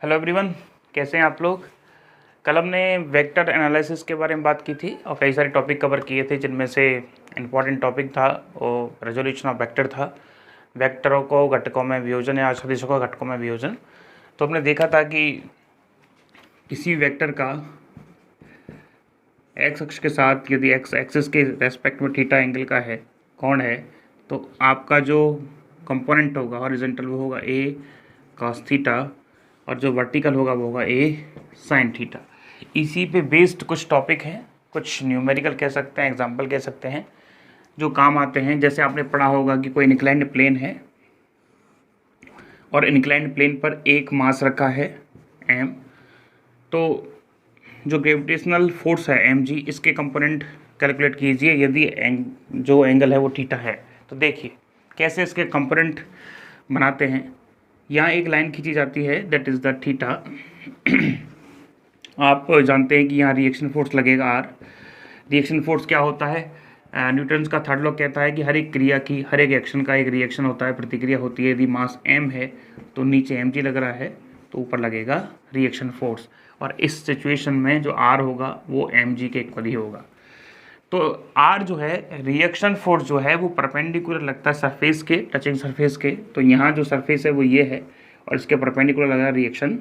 Hello everyone, कैसे हैं आप लोग। कल हमने वेक्टर एनालिसिस के बारे में बात की थी और कई सारे टॉपिक कवर किए थे, जिनमें से इम्पॉर्टेंट टॉपिक था वो रेजोल्यूशन ऑफ वेक्टर था। वेक्टरों को घटकों में वियोजन या सदिशों को घटकों में वियोजन। तो हमने देखा था कि किसी वेक्टर का एक्स अक्ष के साथ यदि एक्स एक्सिस के रेस्पेक्ट में थीटा एंगल का है कोण है, तो आपका जो कंपोनेंट होगा हॉरिजॉन्टल वो होगा ए कॉस थीटा और जो वर्टिकल होगा वो होगा ए साइन थीटा। इसी पे बेस्ड कुछ टॉपिक हैं, कुछ न्यूमेरिकल कह सकते हैं, एग्जाम्पल कह सकते हैं, जो काम आते हैं। जैसे आपने पढ़ा होगा कि कोई इंक्लाइंड प्लेन है और इंक्लाइंड प्लेन पर एक मास रखा है एम, तो जो ग्रेविटेशनल फोर्स है एम जी, इसके कंपोनेंट कैलकुलेट कीजिए यदि जो एंगल है वो थीटा है। तो देखिए कैसे इसके कंपोनेंट बनाते हैं। यहाँ एक लाइन खींची जाती है, दैट इज़ द थीटा। आप जानते हैं कि यहाँ रिएक्शन फोर्स लगेगा आर। रिएक्शन फोर्स क्या होता है? न्यूटन्स का थर्ड लॉ कहता है कि हर एक क्रिया की, हर एक एक्शन का एक रिएक्शन होता है, प्रतिक्रिया होती है। यदि मास m है तो नीचे mg लग रहा है तो ऊपर लगेगा रिएक्शन फोर्स, और इस सिचुएशन में जो r होगा वो mg के इक्वल ही होगा। तो r जो है रिएक्शन फोर्स जो है वो परपेंडिकुलर लगता है सरफेस के, टचिंग सरफेस के। तो यहाँ जो सरफेस है वो ये है और इसके परपेंडिकुलर लगा रिएक्शन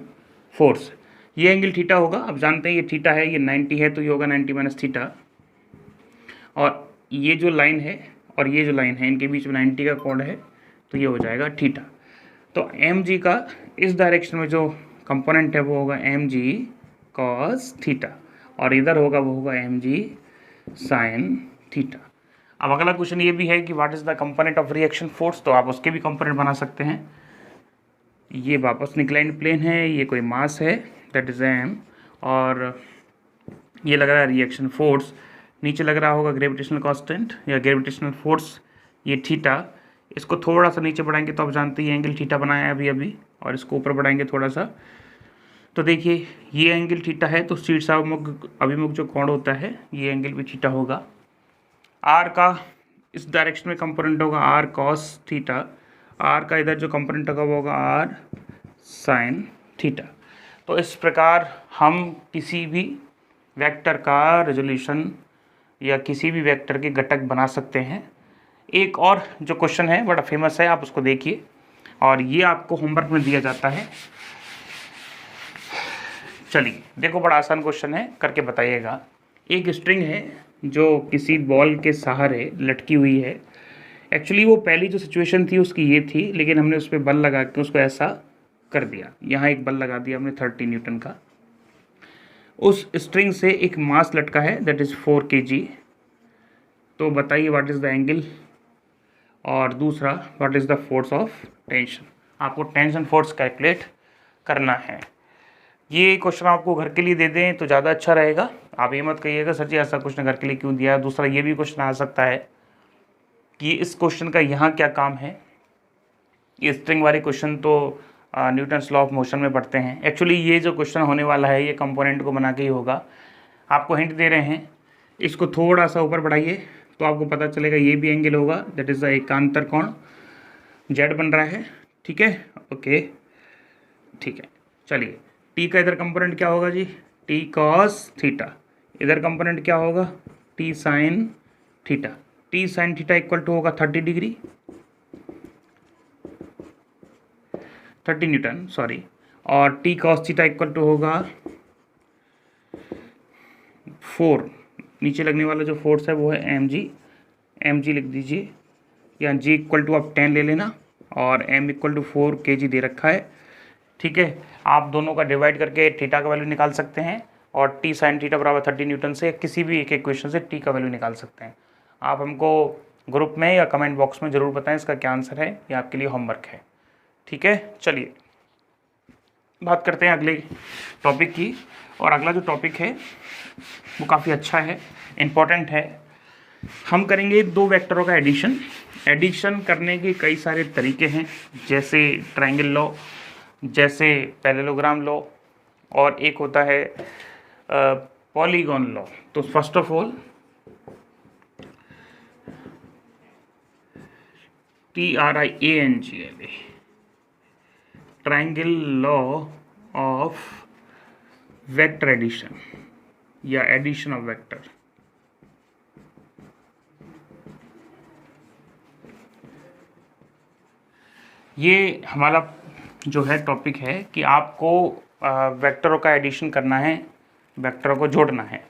फोर्स। ये एंगल थीटा होगा। अब जानते हैं ये थीटा है, ये 90 है तो ये होगा 90 माइनस थीटा। और ये जो लाइन है और ये जो लाइन है इनके बीच में 90 का कोण है तो ये हो जाएगा थीटा। तो एम जी का इस डायरेक्शन में जो कंपोनेंट है वो होगा एम जी कॉस थीटा और इधर होगा वो होगा एम जी साइन थीटा। अब अगला क्वेश्चन ये भी है कि what is the component of reaction force, तो आप उसके भी कंपोनेंट बना सकते हैं। ये वापस इंक्लाइंड प्लेन है, ये कोई मास है दैट इज एम, और ये लग रहा है रिएक्शन फोर्स। नीचे लग रहा होगा ग्रेविटेशनल कांस्टेंट या ग्रेविटेशनल फोर्स, ये थीटा। इसको थोड़ा सा नीचे बढ़ाएंगे तो आप जानते हैं एंगल थीटा बनाया है अभी, और इसको ऊपर बढ़ाएंगे थोड़ा सा तो देखिए ये एंगल थीटा है। तो शीर्षाभिमुख अभिमुख जो कोण होता है ये एंगल भी थीटा होगा। आर का इस डायरेक्शन में कंपोनेंट होगा आर कॉस थीटा, आर का इधर जो कंपोनेंट होगा वो होगा आर साइन थीटा। तो इस प्रकार हम किसी भी वेक्टर का रेजोल्यूशन या किसी भी वेक्टर के घटक बना सकते हैं। एक और जो क्वेश्चन है बड़ा फेमस है, आप उसको देखिए, और ये आपको होमवर्क में दिया जाता है। चलिए देखो, बड़ा आसान क्वेश्चन है, करके बताइएगा। एक स्ट्रिंग है जो किसी बॉल के सहारे लटकी हुई है। एक्चुअली वो पहली जो सिचुएशन थी उसकी ये थी, लेकिन हमने उस पर बल लगा के उसको ऐसा कर दिया। यहाँ एक बल लगा दिया हमने 30 न्यूटन का। उस स्ट्रिंग से एक मास लटका है दैट इज़ 4 kg। तो बताइए व्हाट इज़ द एंगल, और दूसरा what is the force of tension. आपको टेंशन फोर्स कैलकुलेट करना है। ये क्वेश्चन आपको घर के लिए दे दें तो ज़्यादा अच्छा रहेगा। आप ये मत कहिएगा सर जी ऐसा क्वेश्चन घर के लिए क्यों दिया। दूसरा ये भी क्वेश्चन आ सकता है कि इस क्वेश्चन का यहाँ क्या काम है। ये स्ट्रिंग वाले क्वेश्चन तो न्यूटन्स लॉ ऑफ मोशन में पढ़ते हैं। एक्चुअली ये जो क्वेश्चन होने वाला है ये कंपोनेंट को बना के ही होगा। आपको हिंट दे रहे हैं, इसको थोड़ा सा ऊपर बढ़ाइए तो आपको पता चलेगा ये भी एंगल होगा, दैट इज़ द एकांतर कोण जेड बन रहा है। ठीक है, ओके ठीक है। चलिए टी का इधर कंपोनेंट क्या होगा जी, टी कॉस थीटा। इधर कंपोनेंट क्या होगा, T sine theta. T sine theta equal to होगा 30 डिग्री, 30 न्यूटन सॉरी, और T cos theta equal to होगा 4। नीचे लगने वाला जो फोर्स है वो है एम जी, एम जी लिख दीजिए, या जी इक्वल टू आप 10 ले लेना, और एम इक्वल टू 4 kg दे रखा है। ठीक है, आप दोनों का डिवाइड करके थीटा का वैल्यू निकाल सकते हैं, और टी साइन थीटा बराबर 30 न्यूटन से किसी भी एक इक्वेशन से टी का वैल्यू निकाल सकते हैं। आप हमको ग्रुप में या कमेंट बॉक्स में ज़रूर बताएं इसका क्या आंसर है, ये आपके लिए होमवर्क है। ठीक है, चलिए बात करते हैं अगले टॉपिक की। और अगला जो टॉपिक है वो काफ़ी अच्छा है, इम्पॉर्टेंट है। हम करेंगे दो वेक्टरों का एडिशन। एडिशन करने के कई सारे तरीके हैं, जैसे ट्रायंगल लॉ, जैसे पैरेललोग्राम लॉ, और एक होता है पॉलीगॉन लॉ। तो first of all TRIANGL triangle law of vector addition या एडिशन ऑफ वेक्टर। ये हमारा जो है टॉपिक है कि आपको वेक्टरों का एडिशन करना है, वेक्टरों को जोड़ना है।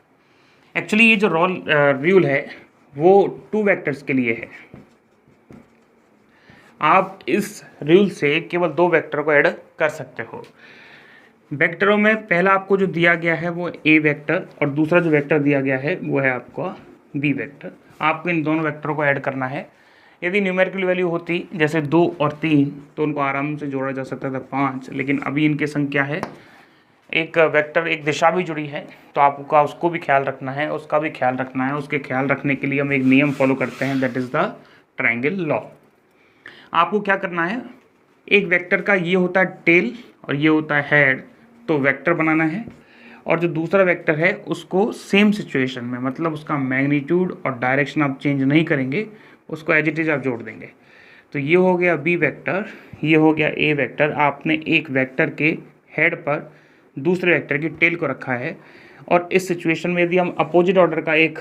एक्चुअली ये जो रूल है वो 2 वेक्टर्स के लिए है। आप इस रूल से केवल 2 वेक्टर को ऐड कर सकते हो। वेक्टरों में पहला आपको जो दिया गया है वो ए वेक्टर और दूसरा जो वेक्टर दिया गया है वो है आपका बी वेक्टर। आपको इन दोनों वेक्टरों को ऐड करना है। यदि न्यूमेरिकल वैल्यू होती जैसे 2 और 3 तो उनको आराम से जोड़ा जा सकता था 5, लेकिन अभी इनकी संख्या है, एक वेक्टर एक दिशा भी जुड़ी है तो आपका उसको भी ख्याल रखना है, उसका भी ख्याल रखना है। उसके ख्याल रखने के लिए हम एक नियम फॉलो करते हैं, that is the triangle law. आपको क्या करना है, एक वेक्टर का ये होता है टेल और ये होता है हेड, तो वेक्टर बनाना है। और जो दूसरा वेक्टर है उसको सेम सिचुएशन में, मतलब उसका मैग्नीट्यूड और डायरेक्शन आप चेंज नहीं करेंगे, उसको एज इट इज आप जोड़ देंगे। तो ये हो गया बी वेक्टर, ये हो गया ए वेक्टर। आपने एक वेक्टर के हेड पर दूसरे वेक्टर की टेल को रखा है और इस सिचुएशन में यदि हम अपोजिट ऑर्डर का एक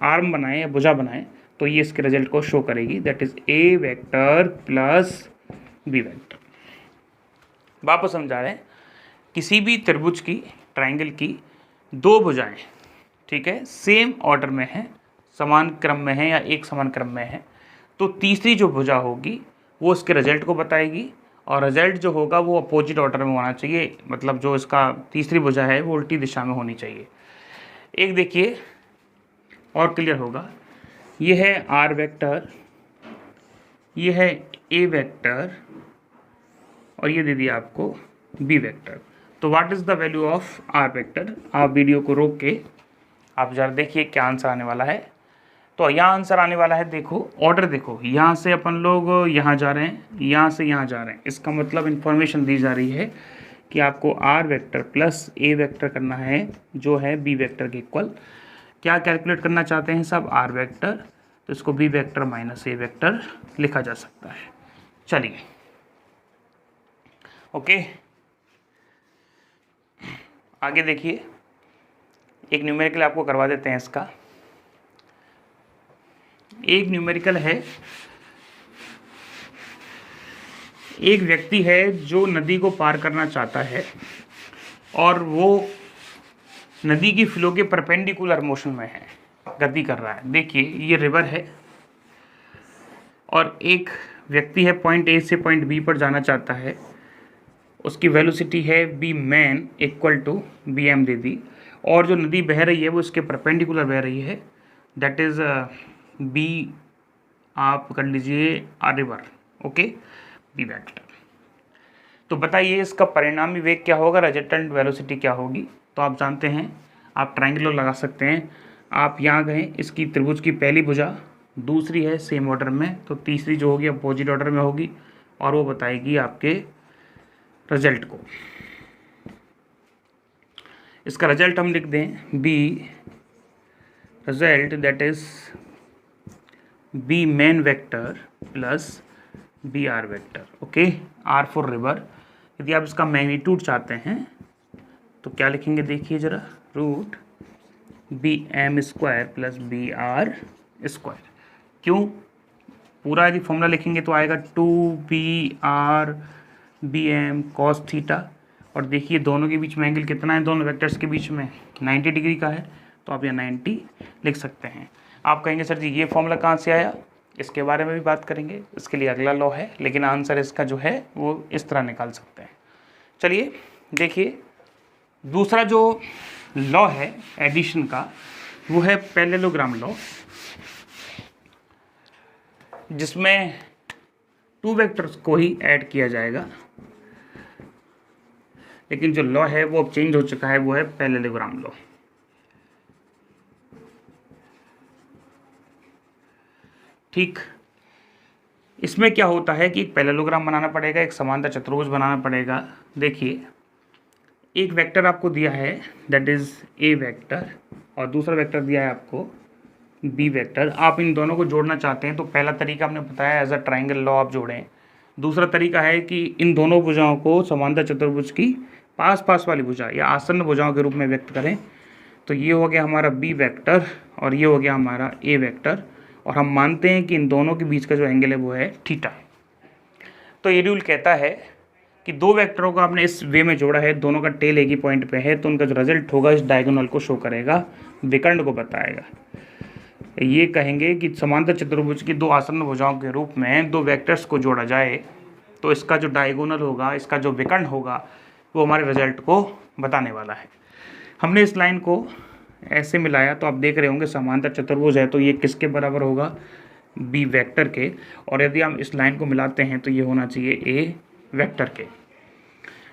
आर्म बनाएं या भुजा बनाएं तो ये इसके रिजल्ट को शो करेगी, that is A vector plus B vector. वापस समझा रहे हैं, किसी भी त्रिभुज की, ट्रायंगल की 2 भुजाएं, ठीक है, सेम ऑर्डर में है, समान क्रम में है या एक समान क्रम में है, तो तीसरी जो भुजा होगी वो इसके रिजल्ट को बताएगी और रिजल्ट जो होगा वो अपोजिट ऑर्डर में होना चाहिए, मतलब जो इसका तीसरी भुजा है वो उल्टी दिशा में होनी चाहिए। एक देखिए और क्लियर होगा, ये है आर वेक्टर, ये है ए वेक्टर और ये दे दिया आपको बी वेक्टर। तो what is the value of R vector? आप वीडियो को रोक के आप जरा देखिए क्या आंसर आने वाला है। तो यहाँ आंसर आने वाला है, देखो ऑर्डर देखो, यहाँ से अपन लोग यहाँ जा रहे हैं, यहाँ से यहाँ जा रहे हैं, इसका मतलब इन्फॉर्मेशन दी जा रही है कि आपको R vector plus A vector करना है जो है बी वेक्टर के इक्वल। क्या कैलकुलेट करना चाहते हैं सब? आर वेक्टर, तो इसको B vector minus A vector लिखा जा सकता है। चलिए ओके, आगे देखिए, एक न्यूमेरिकल आपको करवा देते हैं इसका। एक न्यूमेरिकल है, एक व्यक्ति है जो नदी को पार करना चाहता है और वो नदी की फ्लो के परपेंडिकुलर मोशन में है, गति कर रहा है। देखिए ये रिवर है और एक व्यक्ति है पॉइंट ए से पॉइंट बी पर जाना चाहता है, उसकी वेलोसिटी है B man equal to B M दे दी, और जो नदी बह रही है वो इसके परपेंडिकुलर बह रही है, दैट इज़ बी, आप कर लीजिए आ रिवर, ओके, बी वेक्टर। तो बताइए इसका परिणामी वेग क्या होगा, रिजल्टेंट वेलोसिटी क्या होगी? तो आप जानते हैं, आप ट्रायंगल लगा सकते हैं। आप यहाँ गए, इसकी त्रिभुज की पहली भुजा, दूसरी है सेम ऑर्डर में, तो तीसरी जो होगी अपोजिट ऑर्डर में होगी और वो बताएगी आपके रिजल्ट को। इसका रिजल्ट हम लिख दें B result, that is B main vector plus B R vector, okay, R for river. यदि आप इसका मैग्नीट्यूड चाहते हैं तो क्या लिखेंगे, देखिए जरा, root B M square plus B R square. क्यों? पूरा यदि फॉर्मूला लिखेंगे तो आएगा 2 बी एम कॉस थीटा, और देखिए दोनों के बीच में एंगल कितना है, दोनों वेक्टर्स के बीच में 90 डिग्री का है, तो आप यहाँ 90 लिख सकते हैं। आप कहेंगे सर जी ये फॉर्मूला कहाँ से आया, इसके बारे में भी बात करेंगे, इसके लिए अगला लॉ है, लेकिन आंसर इसका जो है वो इस तरह निकाल सकते हैं। चलिए देखिए, दूसरा जो लॉ है एडिशन का वो है पैरेललोग्राम लॉ, जिसमें 2 वेक्टर्स को ही ऐड किया जाएगा, लेकिन जो लॉ है वो अब चेंज हो चुका है, वो है पैरेललोग्राम लॉ। ठीक, इसमें क्या होता है कि एक पैरेललोग्राम बनाना पड़ेगा, एक समांतर चतुर्भुज बनाना पड़ेगा। देखिए एक वेक्टर आपको दिया है दैट इज ए वेक्टर और दूसरा वेक्टर दिया है आपको बी वेक्टर। आप इन दोनों को जोड़ना चाहते हैं तो पहला तरीका हमने बताया एज अ ट्रायंगल लॉ आप जोड़ें। दूसरा तरीका है कि इन दोनों भुजाओं को समांतर चतुर्भुज की पास पास वाली भुजा या आसन्न भुजाओं के रूप में व्यक्त करें। तो ये हो गया हमारा बी वेक्टर और ये हो गया हमारा ए वेक्टर, और हम मानते हैं कि इन दोनों के बीच का जो एंगल है वो है थीटा। तो ये रूल कहता है कि दो वेक्टरों को आपने इस वे में जोड़ा है, दोनों का टेल एक ही पॉइंट पे है, तो उनका जो रिजल्ट होगा इस डायगोनल को शो करेगा, विकर्ण को बताएगा। ये कहेंगे कि समांतर चतुर्भुज की दो आसन्न भुजाओं के रूप में दो वेक्टर्स को जोड़ा जाए तो इसका जो डायगोनल होगा, इसका जो विकर्ण होगा, वो हमारे रिजल्ट को बताने वाला है। हमने इस लाइन को ऐसे मिलाया तो आप देख रहे होंगे समांतर चतुर्भुज है, तो ये किसके बराबर होगा, बी वेक्टर के, और यदि हम इस लाइन को मिलाते हैं तो ये होना चाहिए ए वेक्टर के।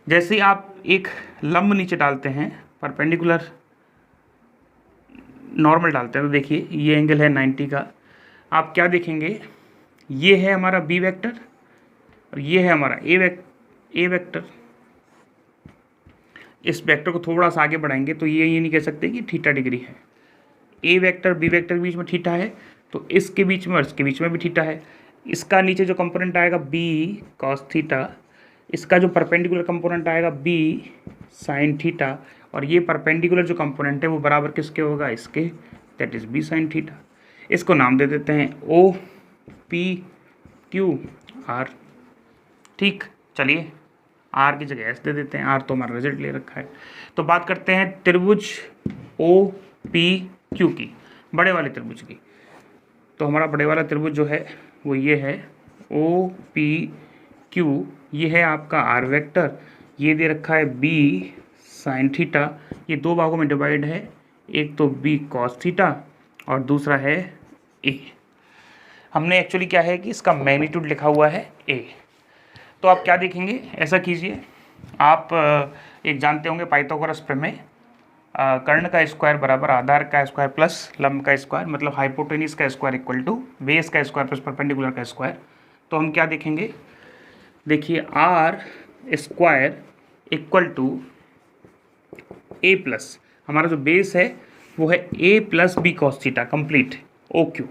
जैसे ही आप एक लंब नीचे डालते हैं, परपेंडिकुलर नॉर्मल डालते हैं, तो देखिए ये एंगल है 90 का, आप क्या देखेंगे, ये है हमारा बी वेक्टर और ये है हमारा ए वेक्टर। इस वेक्टर को थोड़ा सा आगे बढ़ाएंगे तो ये नहीं कह सकते कि थीटा डिग्री है। ए वेक्टर बी वेक्टर के बीच में थीटा है, तो इसके बीच में और इसके बीच में भी थीटा है। इसका नीचे जो कंपोनेंट आएगा बी कॉस थीटा, इसका जो परपेंडिकुलर कंपोनेंट आएगा बी साइन थीटा, और ये परपेंडिकुलर जो कंपोनेंट है वो बराबर किसके होगा, इसके, that is B sine theta. इसको नाम दे देते हैं ओ पी क्यू आर। ठीक, चलिए आर की जगह एस दे देते हैं, आर तो हमारा रिजल्ट ले रखा है। तो बात करते हैं त्रिभुज ओ पी क्यू की, बड़े वाले त्रिभुज की। तो हमारा बड़े वाला त्रिभुज जो है वो ये है ओ पी क्यू, ये है आपका आर वेक्टर, ये दे रखा है बी साइन थीटा, ये दो भागों में डिवाइड है, एक तो बी कॉस थीटा और दूसरा है ए। हमने एक्चुअली क्या है कि इसका मैग्नीट्यूड लिखा हुआ है ए। तो आप क्या देखेंगे, ऐसा कीजिए, आप एक जानते होंगे पाइथागोरस प्रमेय, कर्ण का स्क्वायर बराबर आधार का स्क्वायर प्लस लंब का स्क्वायर, मतलब हाइपोटेनिस का स्क्वायर इक्वल टू बेस का स्क्वायर प्लस परपेंडिकुलर का स्क्वायर। तो हम क्या देखेंगे, देखिए R square equal to A plus, हमारा जो बेस है वो है A plus B cos theta complete O Q,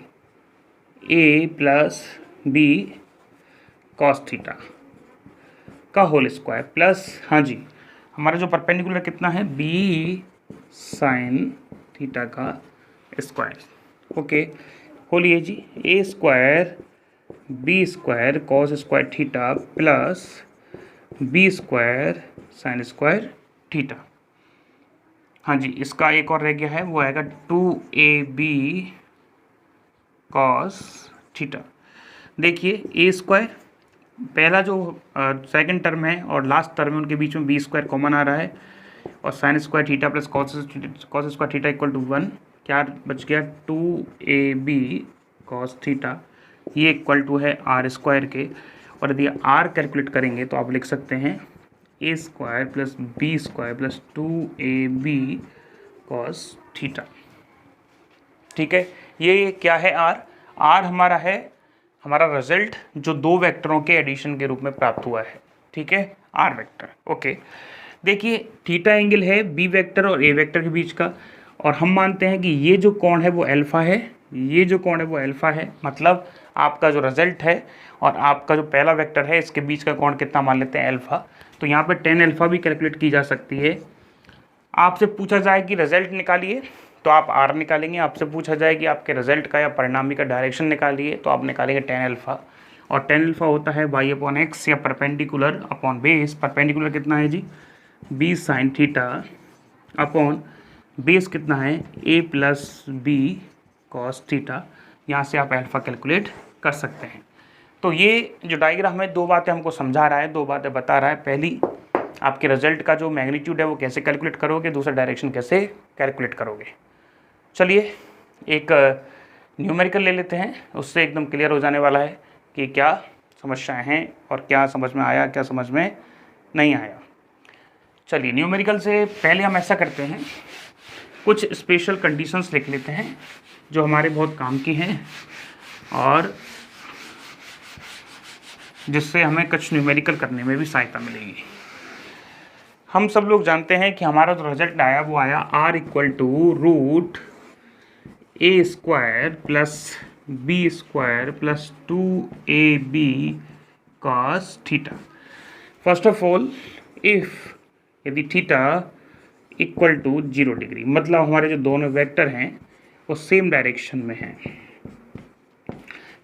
A plus B cos theta का होल स्क्वायर प्लस, हाँ जी, हमारा जो परपेंडिकुलर कितना है बी साइन थीटा का स्क्वायर। ओके, बोलिए जी, A square B square cos square theta plus B square sine square theta. हाँ जी, इसका एक और रह गया है, वो आएगा 2ab कॉस थीटा। देखिए ए स्क्वायर, पहला जो सेकंड टर्म है और लास्ट टर्म है उनके बीच में बी स्क्वायर कॉमन आ रहा है, और sine square theta plus cos square theta equal to 1, क्या बच गया 2ab कॉस थीटा, ये इक्वल टू है आर स्क्वायर के। और यदि आर कैलकुलेट करेंगे तो आप लिख सकते हैं A square plus B square plus 2ab cos theta. ठीक है, ये क्या है आर, आर हमारा है हमारा रिजल्ट जो दो वेक्टरों के एडिशन के रूप में प्राप्त हुआ है। ठीक है, आर वेक्टर। ओके, देखिए थीटा एंगल है बी वेक्टर और ए वेक्टर के बीच का, और हम मानते हैं कि ये जो कोण है वो अल्फा है, ये जो कोण है वो अल्फा है, मतलब आपका जो रिजल्ट है और आपका जो पहला वेक्टर है इसके बीच का कोण कितना मान लेते हैं, अल्फा। तो यहाँ पर tan अल्फा भी कैलकुलेट की जा सकती है। आपसे पूछा जाए कि रिजल्ट निकालिए तो आप आर निकालेंगे, आपसे पूछा जाए कि आपके रिजल्ट का या परिणामी का डायरेक्शन निकालिए तो आप निकालेंगे tan अल्फा, और tan अल्फा होता है y अपॉन एक्स या परपेंडिकुलर अपॉन बेस। परपेंडिकुलर कितना है जी, b sine theta upon base कितना है a plus B cos theta. यहाँ से आप अल्फा कैलकुलेट कर सकते हैं। तो ये जो डायग्राम है दो बातें हमको समझा रहा है, दो बातें बता रहा है। पहली, आपके रिजल्ट का जो मैग्नीट्यूड है वो कैसे कैलकुलेट करोगे, दूसरा डायरेक्शन कैसे कैलकुलेट करोगे। चलिए एक न्यूमेरिकल ले लेते हैं, उससे एकदम क्लियर हो जाने वाला है कि क्या समस्याएं हैं और क्या समझ में आया, क्या समझ में नहीं आया। चलिए न्यूमेरिकल से पहले हम ऐसा करते हैं, कुछ स्पेशल कंडीशंस लिख लेते हैं जो हमारे बहुत काम की हैं और जिससे हमें कुछ न्यूमेरिकल करने में भी सहायता मिलेगी। हम सब लोग जानते हैं कि हमारा जो रिजल्ट आया वो आया r equal to root A square plus B square plus 2ab cos theta. First of all if यदि थीटा इक्वल टू 0 डिग्री, मतलब हमारे जो दोनों वेक्टर हैं वो सेम डायरेक्शन में हैं,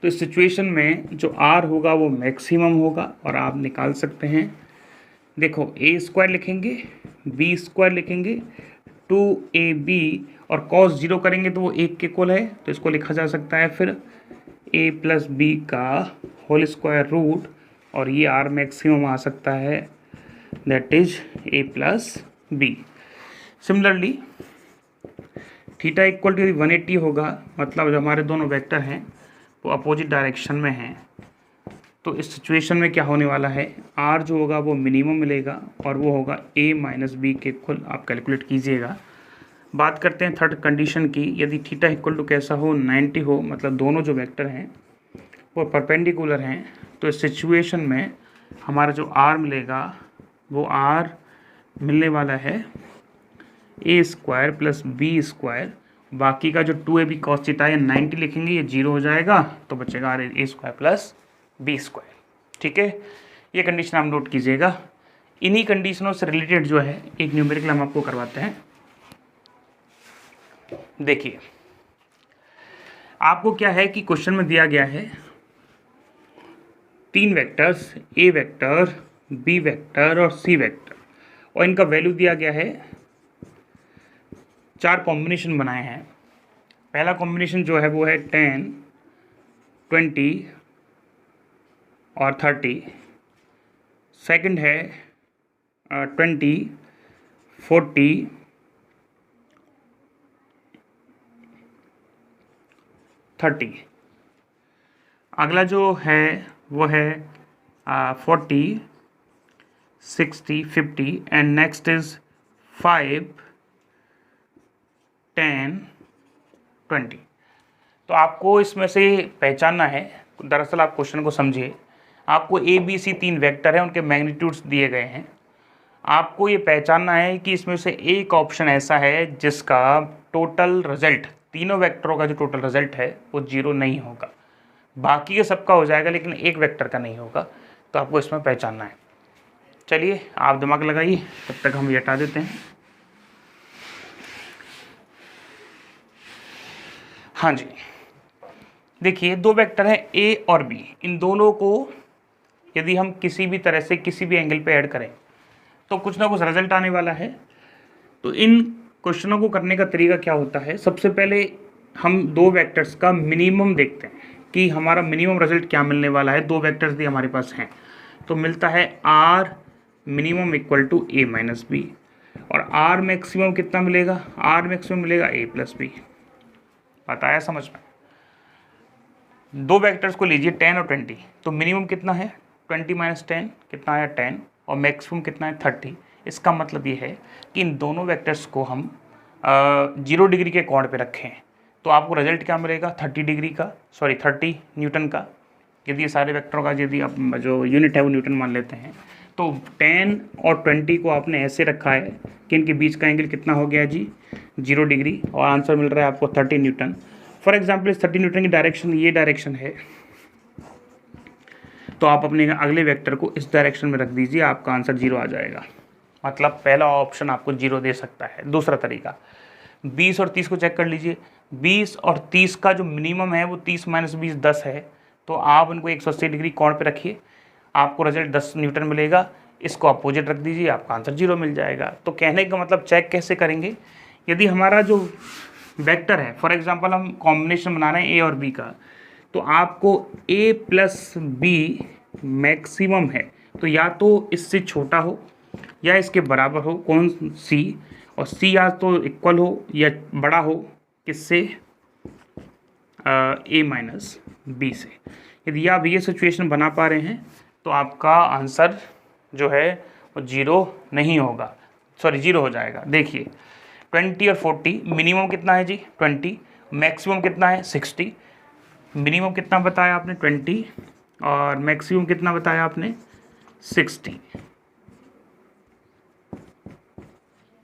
तो इस सिचुएशन में जो r होगा वो मैक्सिमम होगा और आप निकाल सकते हैं। देखो ए स्क्वायर लिखेंगे, बी स्क्वायर लिखेंगे, 2ab और cos 0 करेंगे तो वो 1 के इक्वल है, तो इसको लिखा जा सकता है फिर a प्लस बी का होल स्क्वायर रूट, और ये r मैक्सिमम आ सकता है, that is a plus B. Similarly theta equal to 180 होगा, मतलब जो हमारे दोनों वेक्टर हैं वो अपोजिट डायरेक्शन में हैं, तो इस सिचुएशन में क्या होने वाला है, r जो होगा वो मिनिमम मिलेगा और वो होगा a माइनस बी के इक्वल। आप कैलकुलेट कीजिएगा। बात करते हैं थर्ड कंडीशन की, यदि थीटा इक्वल टू कैसा हो, 90 हो, मतलब दोनों जो वेक्टर हैं वो परपेंडिकुलर हैं, तो इस सिचुएशन में हमारा जो r मिलेगा वो r मिलने वाला है ए स्क्वायर प्लस बी स्क्वायर, बाकी का जो 2ab cos थीटा है 90 लिखेंगे, ये 0 हो जाएगा, तो बचेगा ए स्क्वायर प्लस बी स्क्वायर। ठीक है, ये कंडीशन आप नोट कीजिएगा। इन्हीं कंडीशनों से रिलेटेड जो है एक न्यूमेरिकल हम आपको करवाते हैं। देखिए आपको क्या है कि क्वेश्चन में दिया गया है 3 वेक्टर्स, ए वेक्टर, बी वेक्टर और सी वेक्टर, और इनका वैल्यू दिया गया है, 4 कॉम्बिनेशन बनाए हैं। पहला कॉम्बिनेशन जो है वो है 10, 20 और 30। सेकंड है 20, 40, 30। अगला जो है वो है 40, 60, 50 एंड नेक्स्ट इज 5, 10, 20। तो आपको इसमें से पहचानना है, दरअसल आप क्वेश्चन को समझिए, आपको ए बी सी 3 वेक्टर हैं, उनके मैग्नीट्यूड्स दिए गए हैं। आपको ये पहचानना है कि इसमें से एक ऑप्शन ऐसा है जिसका टोटल रिजल्ट, तीनों वेक्टरों का जो टोटल रिजल्ट है वो 0 नहीं होगा, बाकी के सबका हो जाएगा लेकिन एक वेक्टर का नहीं होगा, तो आपको इसमें पहचानना है। चलिए आप दिमाग लगाइए, तब तक हम ये हटा देते हैं। हाँ जी, देखिए 2 वेक्टर हैं ए और बी, इन दोनों को यदि हम किसी भी तरह से किसी भी एंगल पे ऐड करें तो कुछ ना कुछ रिजल्ट आने वाला है। तो इन क्वेश्चनों को करने का तरीका क्या होता है, सबसे पहले हम 2 वेक्टर्स का मिनिमम देखते हैं कि हमारा मिनिमम रिजल्ट क्या मिलने वाला है। 2 वेक्टर्स भी हमारे पास हैं, तो मिलता है R minimum equal to A minus B, और आर मैक्सिमम कितना मिलेगा, आर मैक्सिमम मिलेगा ए प्लस बी। बताया समझ में? 2 वेक्टर्स को लीजिए 10 और 20, तो मिनिमम कितना है 20 माइनस 10 कितना है 10, और मैक्सिमम कितना है 30। इसका मतलब ये है कि इन दोनों वेक्टर्स को हम 0 डिग्री के कोण पे रखें तो आपको रिजल्ट क्या मिलेगा 30 डिग्री का, सॉरी 30 न्यूटन का। यदि ये सारे वेक्टरों का यदि आप जो यूनिट है वो न्यूटन मान लेते हैं, तो 10 और 20 को आपने ऐसे रखा है कि इनके बीच का एंगल कितना हो गया जी 0 डिग्री, और आंसर मिल रहा है आपको 30 न्यूटन। फॉर एग्जाम्पल इस 30 न्यूटन की डायरेक्शन ये डायरेक्शन है, तो आप अपने अगले वेक्टर को इस डायरेक्शन में रख दीजिए, आपका आंसर 0 आ जाएगा। मतलब पहला ऑप्शन आपको 0 दे सकता है। दूसरा तरीका 20 और 30 को चेक कर लीजिए, 20 और 30 का जो मिनिमम है वो 30 माइनस 20 10 है, तो आप उनको 180 डिग्री कोण पे रखिए, आपको रिजल्ट 10 न्यूटन मिलेगा। इसको अपोजिट रख दीजिए, आपका आंसर 0 मिल जाएगा। तो कहने का मतलब चेक कैसे करेंगे, यदि हमारा जो वेक्टर है, फॉर एग्जांपल हम कॉम्बिनेशन बना रहे हैं ए और बी का, तो आपको ए प्लस बी मैक्सिमम है, तो या तो इससे छोटा हो या इसके बराबर हो, कौन सी, और सी या तो इक्वल हो या बड़ा हो किससे, ए माइनस बी से। यदि आप ये सिचुएशन बना पा रहे हैं तो आपका आंसर जो है वो 0 नहीं होगा, सॉरी 0 हो जाएगा। देखिए 20 और 40, मिनिमम कितना है जी 20, मैक्सिमम कितना है 60। मिनिमम कितना बताया आपने 20 और मैक्सिमम कितना बताया आपने 60।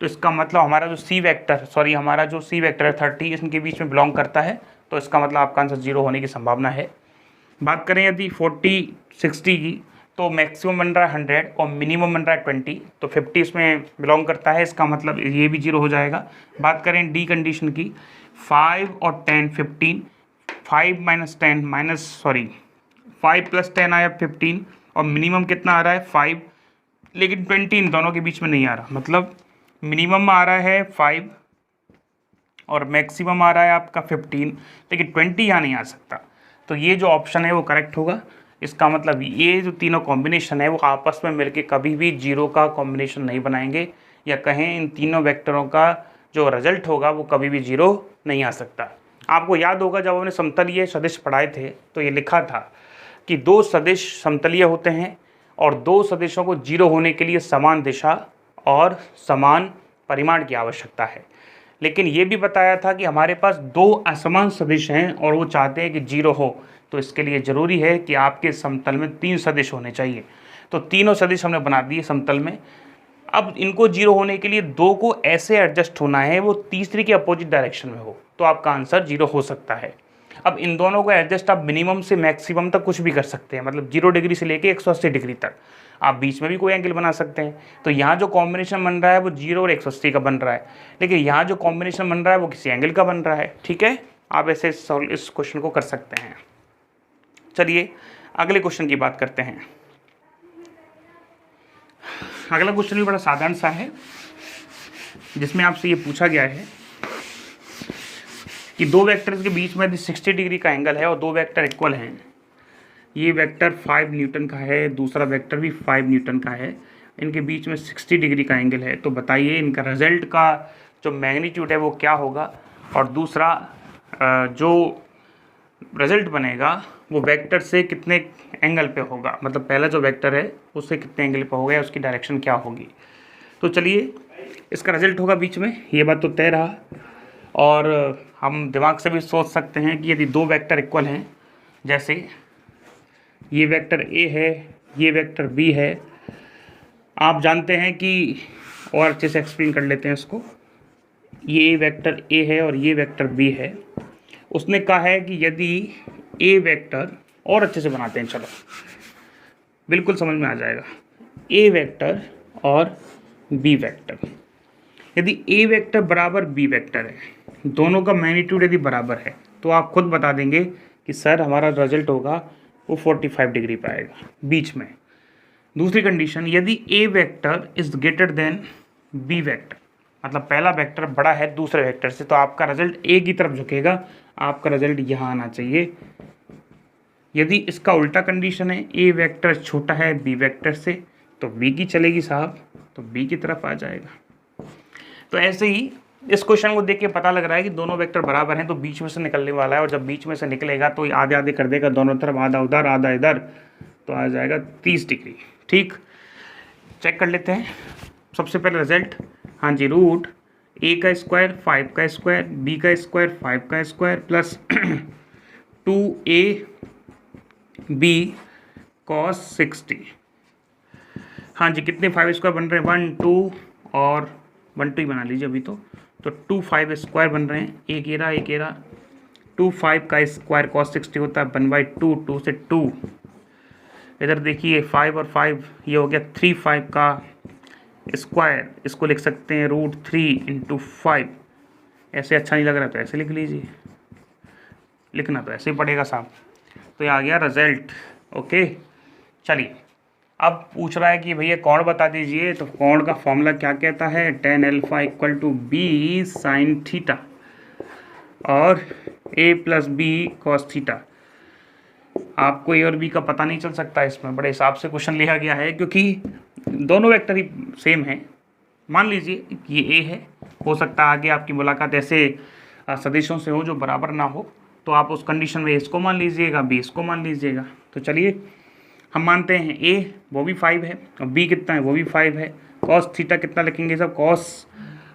तो इसका मतलब हमारा जो सी वेक्टर, सॉरी हमारा जो सी वेक्टर है 30 इनके बीच में बिलोंग करता है, तो इसका मतलब आपका आंसर 0 होने की संभावना है। बात करें यदि 40 60 की, तो मैक्सिमम बन रहा है 100 और मिनिमम बन रहा है 20, तो 50 इसमें बिलोंग करता है, इसका मतलब ये भी 0 हो जाएगा। बात करें डी कंडीशन की, 5 और 10 15, 5 माइनस 10 5 प्लस 10 आया 15 और मिनिमम कितना आ रहा है 5, लेकिन 20 इन दोनों के बीच में नहीं आ रहा, मतलब मिनिमम आ रहा है 5 और मैक्सिमम आ रहा है आपका 15, लेकिन 20 यहाँ नहीं आ सकता। तो ये जो ऑप्शन है वो करेक्ट होगा। इसका मतलब ये जो तीनों कॉम्बिनेशन है वो आपस में मिलके कभी भी 0 का कॉम्बिनेशन नहीं बनाएंगे, या कहें इन तीनों वेक्टरों का जो रिजल्ट होगा वो कभी भी 0 नहीं आ सकता। आपको याद होगा जब हमने समतलीय सदिश पढ़ाए थे तो ये लिखा था कि 2 सदिश समतलीय होते हैं और 2 सदिशों को 0 होने के लिए समान दिशा और समान परिमाण की आवश्यकता है। लेकिन ये भी बताया था कि हमारे पास 2 असमान सदिश हैं और वो चाहते हैं कि 0 हो, तो इसके लिए ज़रूरी है कि आपके समतल में 3 सदिश होने चाहिए। तो तीनों सदिश हमने बना दिए समतल में। अब इनको 0 होने के लिए 2 को ऐसे एडजस्ट होना है वो तीसरी के अपोजिट डायरेक्शन में हो, तो आपका आंसर 0 हो सकता है। अब इन दोनों को एडजस्ट आप मिनिमम से मैक्सिमम तक कुछ भी कर सकते हैं, मतलब 0 डिग्री से लेके 180 डिग्री तक आप बीच में भी कोई एंगल बना सकते हैं। तो यहाँ जो कॉम्बिनेशन बन रहा है वो 0 और 180 का बन रहा है, लेकिन यहाँ जो कॉम्बिनेशन बन रहा है वो किसी एंगल का बन रहा है। ठीक है, आप ऐसे इस क्वेश्चन को कर सकते हैं। चलिए अगले क्वेश्चन की बात करते हैं। अगला क्वेश्चन भी बड़ा साधारण सा है, जिसमें आपसे ये पूछा गया है कि 2 वेक्टर्स के बीच में 60 डिग्री का एंगल है और 2 वेक्टर इक्वल हैं। ये वेक्टर 5 न्यूटन का है, दूसरा वेक्टर भी 5 न्यूटन का है, इनके बीच में 60 डिग्री का एंगल है। तो बताइए इनका रिजल्ट का जो मैग्नीट्यूड है वो क्या होगा, और दूसरा जो रिजल्ट बनेगा वो वेक्टर से कितने एंगल पे होगा, मतलब पहला जो वेक्टर है उससे कितने एंगल पे होगा, उसकी डायरेक्शन क्या होगी। तो चलिए इसका रिजल्ट होगा बीच में, ये बात तो तय रहा। और हम दिमाग से भी सोच सकते हैं कि यदि 2 वेक्टर इक्वल हैं, जैसे ये वेक्टर ए है, ये वेक्टर बी है, आप जानते हैं कि, और अच्छे से एक्सप्लेन कर लेते हैं इसको, ये वेक्टर ए है और ये वेक्टर बी है। उसने कहा है कि यदि ए वेक्टर, और अच्छे से बनाते हैं, चलो बिल्कुल समझ में आ जाएगा, ए वेक्टर और बी वेक्टर, यदि ए वेक्टर बराबर बी वेक्टर है, दोनों का मैग्नीट्यूड यदि बराबर है, तो आप खुद बता देंगे कि सर हमारा रिजल्ट होगा वो 45 डिग्री पे आएगा बीच में। दूसरी कंडीशन, यदि A vector is greater than B vector, मतलब पहला वेक्टर बड़ा है दूसरे वेक्टर से, तो आपका रिजल्ट ए की तरफ झुकेगा, आपका रिजल्ट यहाँ आना चाहिए। यदि इसका उल्टा कंडीशन है, ए वेक्टर छोटा है बी वेक्टर से, तो बी की चलेगी साहब, तो बी की तरफ आ जाएगा। तो ऐसे ही इस क्वेश्चन को देख के पता लग रहा है कि दोनों वेक्टर बराबर हैं, तो बीच में से निकलने वाला है, और जब बीच में से निकलेगा तो आधे आधे कर देगा दोनों तरफ, आधा उधर आधा इधर, तो आ जाएगा 30 डिग्री। ठीक, चेक कर लेते हैं सबसे पहले रिजल्ट। हाँ जी, रूट ए का स्क्वायर 5 का स्क्वायर बी का स्क्वायर 5 का square plus 2a B cos 60। हाँ जी, कितने 5 स्क्वायर बन रहे हैं, 1 2 और 1 2 ही बना लीजिए अभी तो 2 5 स्क्वायर बन रहे हैं, एक एरा 2 5 का स्क्वायर cos 60 होता है 1/2, 2 से 2, इधर देखिए 5 और 5 ये हो गया 3 5 का स्क्वायर, इसको लिख सकते हैं √3 × 5। ऐसे अच्छा नहीं लग रहा तो ऐसे लिख लीजिए, लिखना तो ऐसे ही पड़ेगा साहब। तो ये आ गया रिजल्ट। ओके, चलिए अब पूछ रहा है कि भैया कोण बता दीजिए, तो कोण का फॉर्मूला क्या कहता है, tan alpha = b sin theta और a + b cos थीटा। आपको ए और बी का पता नहीं चल सकता, इसमें बड़े हिसाब से क्वेश्चन लिया गया है, क्योंकि दोनों वेक्टर ही सेम है। मान लीजिए कि ये ए है, हो सकता है आगे आपकी मुलाकात ऐसे सदिशों से हो जो बराबर ना हो, तो आप उस कंडीशन में इसको मान लीजिएगा, बी इसको मान लीजिएगा। तो चलिए हम मानते हैं ए वो भी 5 है और बी कितना है, वो भी 5 है। कॉस थीटा कितना लिखेंगे सब,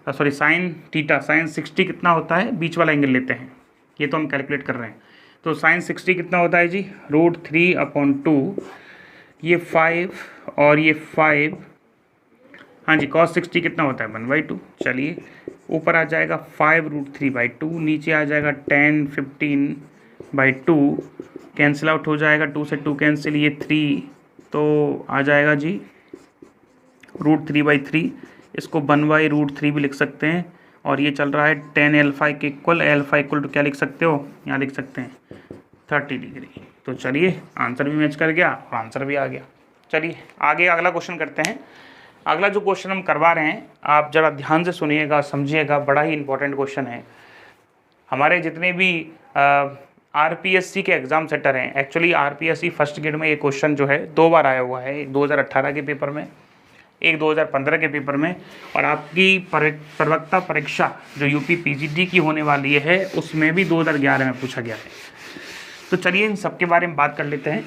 साइन थीटा साइन 60 कितना होता है, बीच वाला एंगल लेते हैं, ये तो हम कैलकुलेट कर रहे हैं। तो साइन 60 कितना होता है जी, √3/2, ये 5 और ये 5, हाँ जी, cos 60 कितना होता है 1/2। चलिए ऊपर आ जाएगा 5√3/2, नीचे आ जाएगा 10 15/2, कैंसिल आउट हो जाएगा, 2 से 2 कैंसिल, ये 3 तो आ जाएगा जी √3/3, इसको 1/√3 भी लिख सकते हैं। और ये चल रहा है tan अल्फा के इक्वल, अल्फा इक्वल टू क्या लिख सकते हो, यहाँ लिख सकते हैं 30 डिग्री। तो चलिए आंसर भी मैच कर गया और आंसर भी आ गया। चलिए आगे अगला क्वेश्चन करते हैं। अगला जो क्वेश्चन हम करवा रहे हैं आप ज़रा ध्यान से सुनिएगा, समझिएगा, बड़ा ही इंपॉर्टेंट क्वेश्चन है। हमारे जितने भी आरपीएससी के एग्ज़ाम सेंटर हैं, एक्चुअली आरपीएससी फर्स्ट ग्रेड में ये क्वेश्चन जो है 2 बार आया हुआ है, एक 2018 के पेपर में, एक 2015 के पेपर में, और आपकी प्रवक्ता परीक्षा जो यूपी पीजीटी की होने वाली है उसमें भी 2011 में पूछा गया है। तो चलिए इन सब के बारे में बात कर लेते हैं।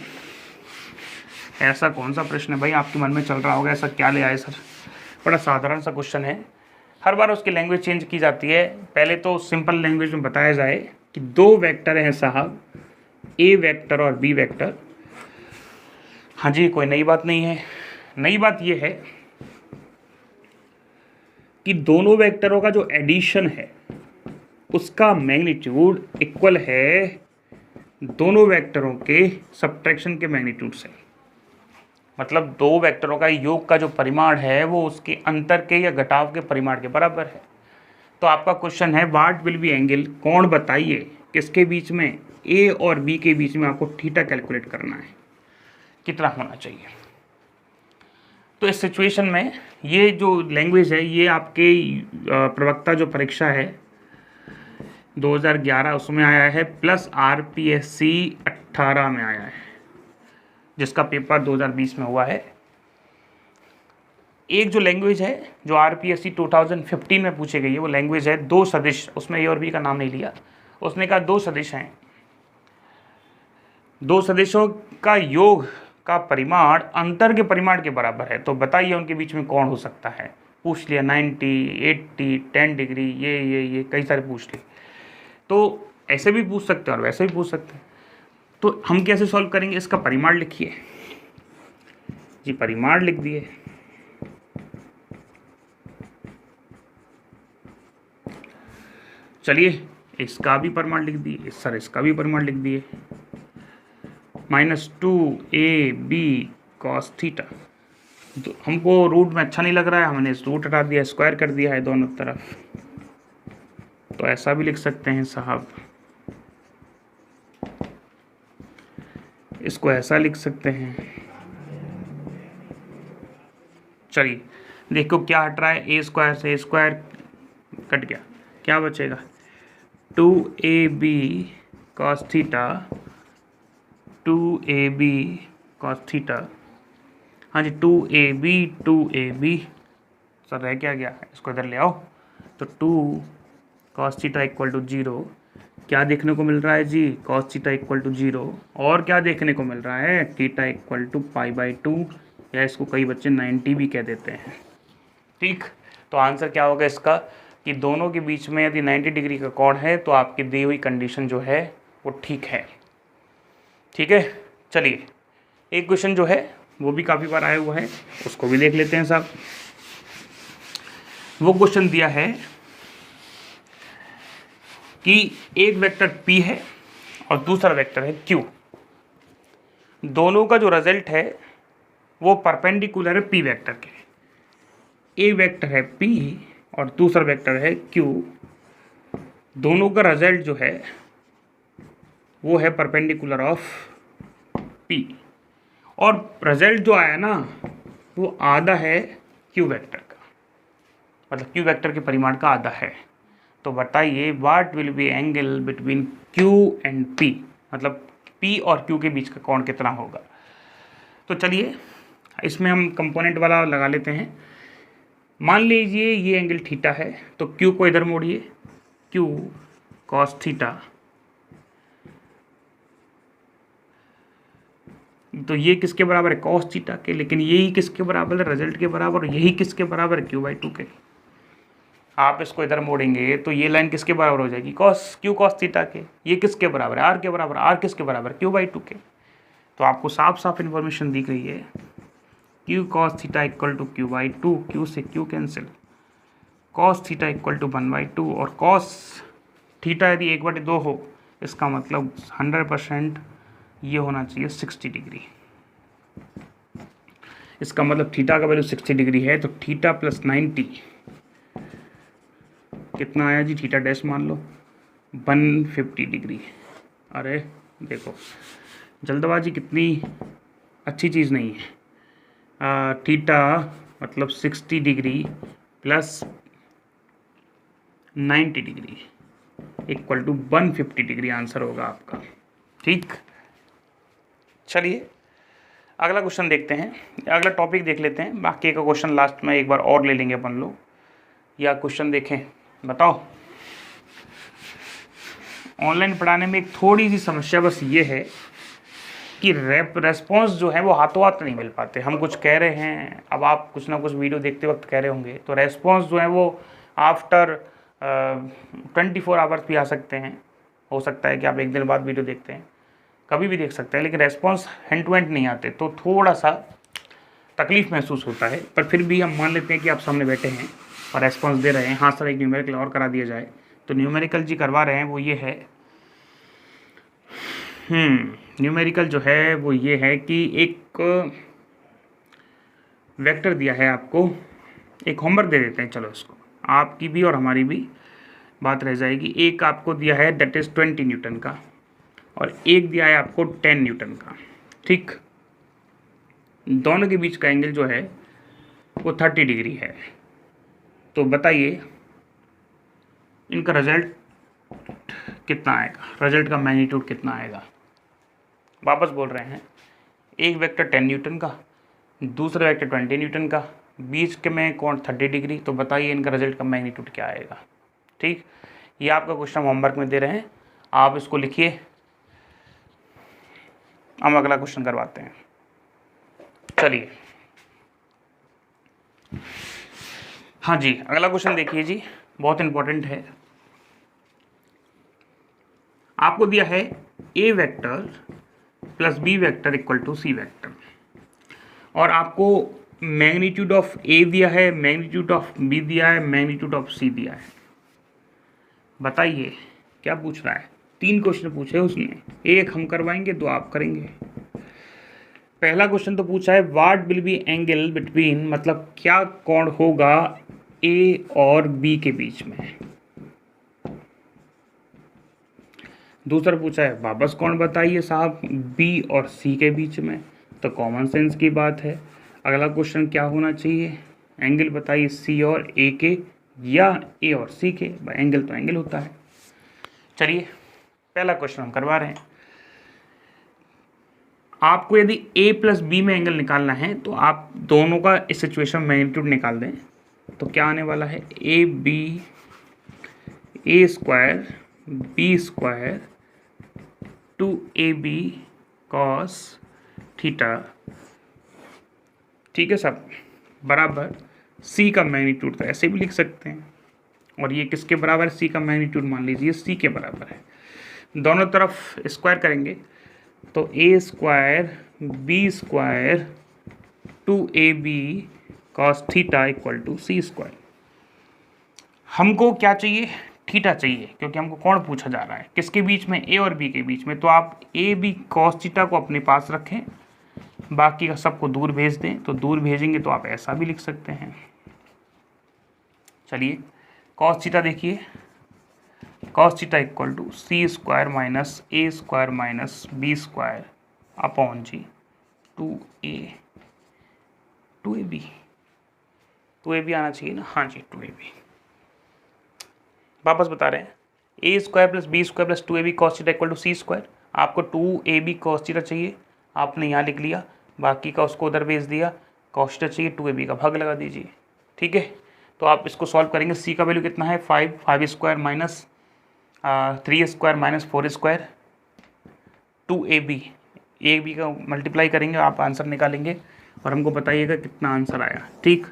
ऐसा कौन सा प्रश्न है भाई आपके मन में चल रहा होगा, ऐसा क्या ले आए सर? बड़ा साधारण सा क्वेश्चन है, हर बार उसकी लैंग्वेज चेंज की जाती है। पहले तो सिंपल लैंग्वेज में बताया जाए कि 2 वेक्टर हैं साहब, ए वेक्टर और बी वेक्टर। हाँ जी, कोई नई बात नहीं है। नई बात यह है कि दोनों वेक्टरों का जो एडिशन है उसका मैग्नीट्यूड इक्वल है दोनों वेक्टरों के सब्ट्रैक्शन के मैग्नीट्यूड से। मतलब 2 वेक्टरों का योग का जो परिमाण है वो उसके अंतर के या घटाव के परिमाण के बराबर है। तो आपका क्वेश्चन है व्हाट विल बी एंगल, कोण बताइए किसके बीच में, ए और बी के बीच में आपको थीटा कैलकुलेट करना है, कितना होना चाहिए। तो इस सिचुएशन में ये जो लैंग्वेज है ये आपके प्रवक्ता जो परीक्षा है 2011 उसमें आया है, प्लस आरपीएससी 18 में आया है जिसका पेपर 2020 में हुआ है। एक जो लैंग्वेज है जो आरपीएससी 2015 में पूछी गई है वो लैंग्वेज है 2 सदिश, उसमें ए और बी का नाम नहीं लिया, उसने कहा 2 सदिश हैं, 2 सदिशों का योग का परिमाण अंतर के परिमाण के बराबर है। तो बताइए उनके बीच में कौन हो सकता है, पूछ लिया 90, 80, 10 डिग्री, ये कई सारे पूछ लिए। तो ऐसे भी पूछ सकते हैं और वैसे भी पूछ सकते हैं। तो हम कैसे सॉल्व करेंगे, इसका परिमाण लिखिए जी, परिमाण लिख दिए। चलिए इसका भी परिमाण लिख दिए सर, इसका भी परिमाण लिख दिए, -2ab cos थीटा। तो हमको रूट में अच्छा नहीं लग रहा है, हमने इस रूट हटा दिया, स्क्वायर कर दिया है दोनों तरफ। तो ऐसा भी लिख सकते हैं साहब, इसको ऐसा लिख सकते हैं। चलिए देखो क्या हट रहा है, ए स्क्वायर से ए स्क्वायर कट गया, क्या बचेगा 2ab cos theta, 2ab cos theta. हाँ जी 2ab सर रह क्या गया, इसको इधर ले आओ। तो 2 cos थीटा इक्वल टू 0, क्या देखने को मिल रहा है जी, cos थीटा इक्वल टू 0, और क्या देखने को मिल रहा है, थीटा इक्वल टू π/2, या इसको कई बच्चे 90 भी कह देते हैं। ठीक, तो आंसर क्या होगा इसका कि दोनों के बीच में यदि 90 डिग्री का कोण है तो आपकी दी हुई कंडीशन जो है वो ठीक है। ठीक है, चलिए एक क्वेश्चन जो है वो भी काफ़ी बार आया हुआ है, उसको भी देख लेते हैं साहब। वो क्वेश्चन दिया है कि एक वेक्टर P है और दूसरा वेक्टर है Q, दोनों का जो रिजल्ट है वो परपेंडिकुलर है P वेक्टर के। एक वेक्टर है P और दूसरा वेक्टर है Q, दोनों का रिजल्ट जो है वो है परपेंडिकुलर ऑफ P, और रिजल्ट जो आया ना वो आधा है Q वेक्टर का, मतलब Q वेक्टर के परिमाण का आधा है। तो बताइए what will be angle between Q and P, मतलब P और Q के बीच का कोण कितना होगा। तो चलिए इसमें हम कंपोनेंट वाला लगा लेते हैं। मान लीजिए ये एंगल थीटा है, तो Q को इधर मोड़िए, Q cos थीटा, तो ये किसके बराबर है, cos थीटा के, लेकिन यही किसके बराबर है, रिजल्ट के बराबर, और यही किसके बराबर है, Q/2 के। आप इसको इधर मोड़ेंगे तो ये लाइन किसके बराबर हो जाएगी, Q cos थीटा के। ये किसके बराबर है, R के बराबर, R किसके बराबर, Q/2 के। तो आपको साफ साफ इन्फॉर्मेशन दिख रही है, Q cos theta equal to Q/2, Q से Q cancel, cos theta equal to 1/2, और cos थीटा यदि 1/2 हो इसका मतलब 100% ये होना चाहिए 60 डिग्री। इसका मतलब थीटा का वैल्यू 60 डिग्री है, तो थीटा प्लस 90 कितना आया जी, थीटा डैश मान लो 150 डिग्री। अरे देखो जल्दबाजी कितनी अच्छी चीज़ नहीं है। थीटा मतलब 60 degree plus 90 degree equal to 150 degree answer होगा आपका। ठीक, चलिए अगला क्वेश्चन देखते हैं, अगला टॉपिक देख लेते हैं, बाकी का क्वेश्चन लास्ट में एक बार और ले लेंगे अपन लोग। या क्वेश्चन देखें, बताओ। ऑनलाइन पढ़ाने में एक थोड़ी सी समस्या बस ये है कि रेस्पॉन्स जो है वो हाथों हाथ नहीं मिल पाते। हम कुछ कह रहे हैं, अब आप कुछ ना कुछ वीडियो देखते वक्त कह रहे होंगे, तो रेस्पॉन्स जो है वो आफ्टर 24 आवर्स भी आ सकते हैं। हो सकता है कि आप एक दिन बाद वीडियो देखते हैं, कभी भी देख सकते हैं, लेकिन रेस्पॉन्स हैंड टू हैंड नहीं आते, तो थोड़ा सा तकलीफ महसूस होता है। पर फिर भी हम मान लेते हैं कि आप सामने बैठे हैं और रेस्पॉन्स दे रहे हैं। हाँ सर, एक न्यूमेरिकल और करा दिया जाए, तो न्यूमेरिकल जी करवा रहे हैं वो ये है, न्यूमेरिकल जो है वो ये है कि एक वेक्टर दिया है आपको, एक होमवर्क दे देते हैं, चलो इसको आपकी भी और हमारी भी बात रह जाएगी। एक आपको दिया है दैट इज़ 20 न्यूटन का, और एक दिया है आपको 10 न्यूटन का। ठीक, दोनों के बीच का एंगल जो है वो 30 डिग्री है। तो बताइए इनका रिजल्ट कितना आएगा, रिजल्ट का मैग्नीट्यूड कितना आएगा। वापस बोल रहे हैं, एक वेक्टर 10 न्यूटन का, दूसरा वेक्टर 20 न्यूटन का, बीच के में कोण 30 डिग्री। तो बताइए इनका रिजल्ट का मैग्नीट्यूड क्या आएगा। ठीक, ये आपका क्वेश्चन होमवर्क में दे रहे हैं, आप इसको लिखिए। हम अगला क्वेश्चन करवाते हैं, चलिए। हाँ जी, अगला क्वेश्चन देखिए जी, बहुत इंपॉर्टेंट है। आपको दिया है A vector plus B vector equal to C vector, और आपको मैग्नीट्यूड ऑफ ए दिया है, मैग्नीट्यूड ऑफ बी दिया है, मैग्नीट्यूड ऑफ सी दिया है। बताइए क्या पूछ रहा है। 3 क्वेश्चन पूछे उसने, एक हम करवाएंगे, 2 आप करेंगे। पहला क्वेश्चन तो पूछा है what will be angle between, मतलब क्या कोण होगा ए और बी के बीच में। दूसरा पूछा है वापस कोण बताइए साहब बी और सी के बीच में, तो कॉमन सेंस की बात है। अगला क्वेश्चन क्या होना चाहिए, एंगल बताइए सी और ए के या ए और सी के। एंगल तो एंगल होता है। चलिए पहला क्वेश्चन हम करवा रहे हैं। आपको यदि a प्लस बी में एंगल निकालना है तो आप दोनों का इस सिचुएशन में मैग्नीट्यूड निकाल दें, तो क्या आने वाला है, A B A square B square 2ab cos theta. ठीक है सब, बराबर c का मैग्नीट्यूड तो ऐसे भी लिख सकते हैं, और ये किसके बराबर है, c का मैग्नीट्यूड मान लीजिए c के बराबर है। दोनों तरफ स्क्वायर करेंगे तो A square B square 2ab cos theta equal to C square. हमको क्या चाहिए, थीटा चाहिए, क्योंकि हमको कोण पूछा जा रहा है किसके बीच में, ए और बी के बीच में। तो आप ए बी कॉस थीटा को अपने पास रखें, बाकी का सबको दूर भेज दें। तो दूर भेजेंगे तो आप ऐसा भी लिख सकते हैं। चलिए कॉस थीटा देखिए, cos theta equal to C square minus A square minus B square upon जी 2ab आना चाहिए ना, हाँ जी 2ab। वापस बता रहे हैं, A square plus B square plus 2ab cos theta equal to C square. आपको 2ab कॉस थीटा चाहिए, आपने यहाँ लिख लिया, बाकी का उसको उधर भेज दिया। कॉस थीटा चाहिए, 2ab का भाग लगा दीजिए। ठीक है, तो आप इसको सॉल्व करेंगे। सी का वैल्यू कितना है 5 square minus 3 square minus 4 square 2ab, A B का मल्टीप्लाई करेंगे, आप आंसर निकालेंगे और हमको बताइएगा कितना आंसर आया। ठीक,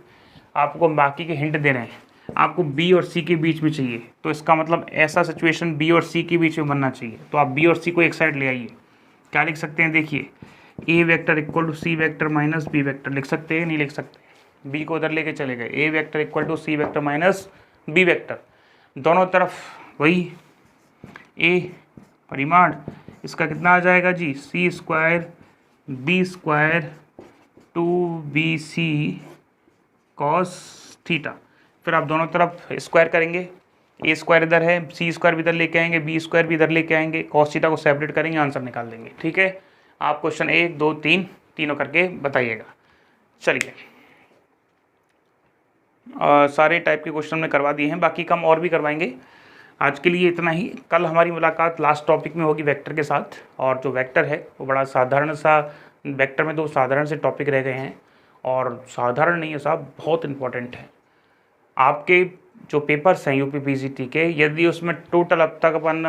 आपको बाकी के हिंट दे रहे हैं, आपको बी और सी के बीच में चाहिए, तो इसका मतलब ऐसा सिचुएशन बी और सी के बीच में बनना चाहिए। तो आप बी और सी को एक साइड ले आइए। क्या लिख सकते हैं, देखिए A vector equal to C vector minus B vector लिख सकते हैं, नहीं लिख सकते। बी को उधर लेके चले गए, A vector equal to C vector minus B vector, दोनों तरफ वही ए परिमाण, इसका कितना आ जाएगा जी, C square B square 2bc cos theta. फिर आप दोनों तरफ स्क्वायर करेंगे, ए स्क्वायर इधर है, सी स्क्वायर भी इधर लेके आएंगे, बी स्क्वायर भी इधर लेके आएंगे, कॉस थीटा को सेपरेट करेंगे, आंसर निकाल देंगे। ठीक है, आप क्वेश्चन 1 2 3 तीनों करके बताइएगा। चलिए, सारे टाइप के क्वेश्चन में करवा दिए हैं, बाकी कम और भी करवाएंगे। आज के लिए इतना ही। कल हमारी मुलाकात लास्ट टॉपिक में होगी वेक्टर के साथ, और जो वेक्टर है वो बड़ा साधारण सा, वेक्टर में 2 साधारण से टॉपिक रह गए हैं, और साधारण नहीं है साहब, बहुत इंपॉर्टेंट है। आपके जो पेपर्स हैं यूपी पीजीटी के, यदि उसमें टोटल अब तक अपन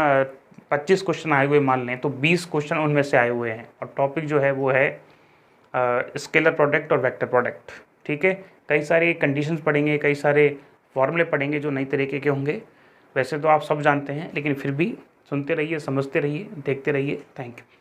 25 क्वेश्चन आए हुए मान लें, तो 20 क्वेश्चन उनमें से आए हुए हैं, और टॉपिक जो है वो है स्केलर प्रोडक्ट और वेक्टर प्रोडक्ट। ठीक है, कई सारे कंडीशंस पढ़ेंगे, कई सारे फॉर्मूले पढ़ेंगे जो नई तरीके के होंगे। वैसे तो आप सब जानते हैं, लेकिन फिर भी सुनते रहिए, समझते रहिए, देखते रहिए। Thank you.